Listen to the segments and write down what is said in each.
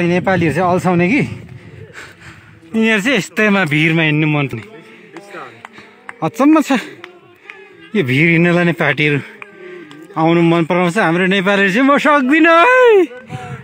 नेपालीहरु चाहिँ अल्छाउने कि यिनीहरु चाहिँ यस्तैमा भिडमा हिँड्नु मन पर्ने अचम्म छ यो भिड हिँड्नलाई नै पार्टीहरु आउनु मन पराउँछ हाम्रो नेपालीहरु चाहिँ म सक्दिन है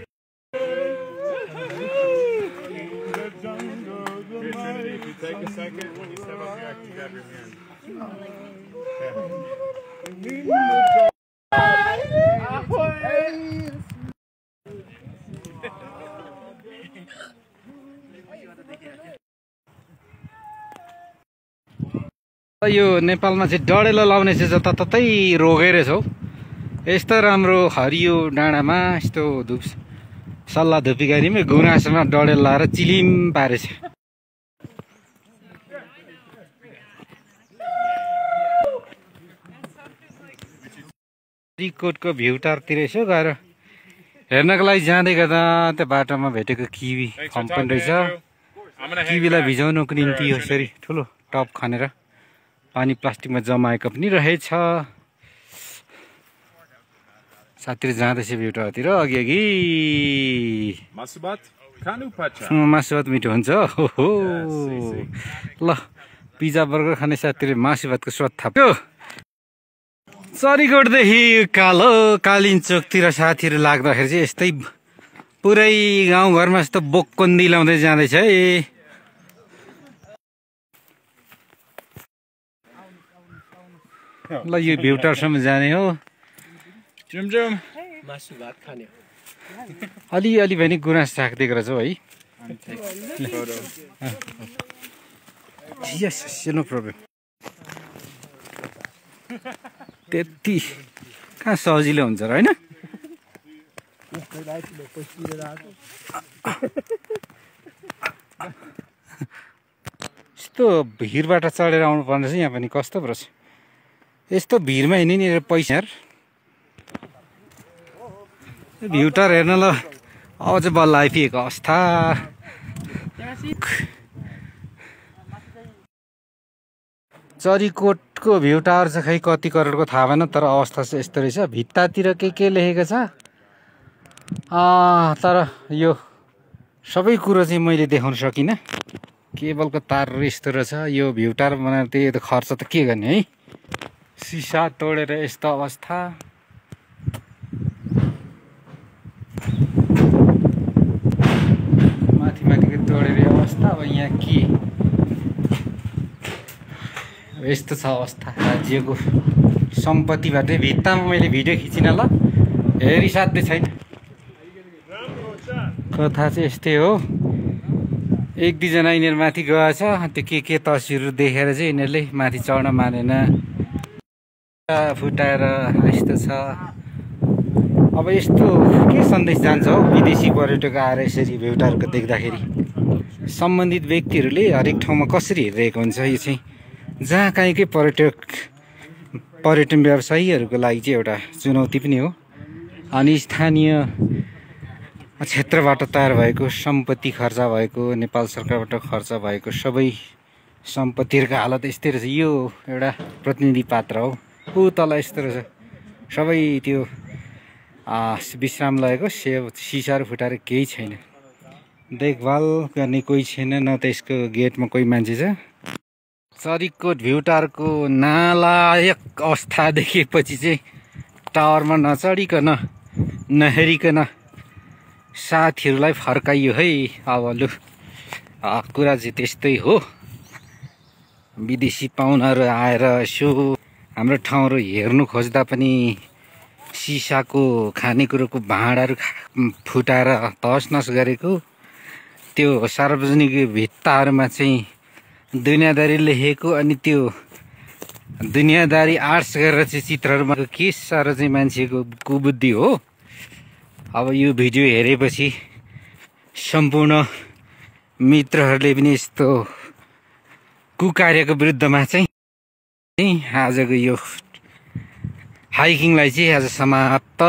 यो नेपालमा चाहिँ डडेलो लाउने चाहिँ जताततै रोगै रहेछ हौ यस्तो राम्रो हरियो डाँडामा यस्तो धुप सल्लाह धुपीगारीमा गुनासोमा डडेलो लाएर चिलिम पारेछ रिकोटको भ्यू टारतिर यसो गएर हेर्नको लागि जाँदै गर्दा त्यो बाटोमा भेटेको किवी फर्म पनि रहेछ किवीलाई भिजाउनुको निम्ति यसरी ठुलो टप खनेर पानी प्लास्टिकमा जमाएको पनि रहेछ साथीहरु जाँदैछ भ्यूटातिर अघि अघि मासु भात मिठो हुन्छ हो ल पिज्जा बर्गर खाने साथीहरु मासु भातको स्वाद थाप्यो चरीकोटदेखि कालिन्चोकतिर साथीहरु लाग्दाखेरि चाहिँ यस्तै पुरै गाउँघरमा यस्तो बोक्कन्दी लाउँदै जाँदैछ है ल यो भ्यूटारसम्म जाने हो मासु भात खाने अलि भने गुनास राख्दिएको रहेछ है यस नो प्रब्लम त्यति कहाँ सजिलो हुन्छ र हैन यस्तो भिरबाट चढेर आउनु पर्ने चाहिँ यहाँ पनि कस्तो पो रहेछ यस्तो भिरमा हिँड्ने पैसा भ्यूटार हेर्न ल अब चाहिँ बल्ल आइपुगेको अवस्था चरीकोटको भ्यू टावर चाहिँ खै कति करोडको थाहा भएन तर अवस्था चाहिँ यस्तो रहेछ भित्तातिर के लेखेको छ तर यो सबै कुरो चाहिँ मैले देखाउन सकिनँ केबलको तार यस्तो रहेछ यो भ्यू टावर बनाएर त्यही खर्च त के गर्ने है सिसा तोडेर यस्तो अवस्था माथिको तोडेर अवस्था अब यहाँ के यस्तो छ अवस्था राज्यको सम्पत्तिबाटै भित्तामा मैले भिडियो खिचिन ल हेरिसाध्यै छैन कथा चाहिँ यस्तै हो एक दुईजना यिनीहरू माथि गएछ त्यो के तस्बिरहरू देखेर चाहिँ यिनीहरूले माथि चढ्न मानेन फुटाएर यस्तो छ अब यस्तो के सन्देश जान्छ हौ विदेशी पर्यटक आएर यसरी भ्यूटारको देख्दाखेरि सम्बन्धित व्यक्तिहरूले हरेक ठाउँमा कसरी हेरिरहेको हुन्छ यो चाहिँ जहाँ कहीँकै पर्यटन व्यवसायीहरूको लागि चाहिँ एउटा चुनौती पनि हो अनि स्थानीय क्षेत्रबाट तयार भएको सम्पत्ति खर्च भएको नेपाल सरकारबाट खर्च भएको सबै सम्पत्तिहरूको हालत यस्तै रहेछ यो एउटा प्रतिनिधि पात्र हो ऊ तल यस्तो रहेछ सबै त्यो विश्रामलयको सिसाहरू फुटाएर केही छैन देखभाल गर्ने कोही छैन न त यसको गेटमा कोही मान्छे छ चरीकोट भ्यूटारको नालायक अवस्था देखेपछि चाहिँ टावरमा नचढिकन नहेरिकन साथीहरूलाई फर्काइयो है अब लु कुरा चाहिँ त्यस्तै हो विदेशी पाहुनाहरू आएर यसो हाम्रो ठाउँहरू हेर्नु खोज्दा पनि सिसाको खानेकुरोको भाँडाहरू फुटाएर तहसनस गरेको त्यो सार्वजनिक भित्ताहरूमा चाहिँ दुनियादारी लेखेको अनि त्यो दुनियादारी आर्ट्स गरेर चाहिँ चित्रहरूमा के साह्रो चाहिँ मान्छेको कुबुद्धि हो अब यो भिडियो हेरेपछि सम्पूर्ण मित्रहरूले पनि यस्तो कुकार्यको विरुद्धमा चाहिँ आजको यो हाइकिङलाई चाहिँ आज समाप्त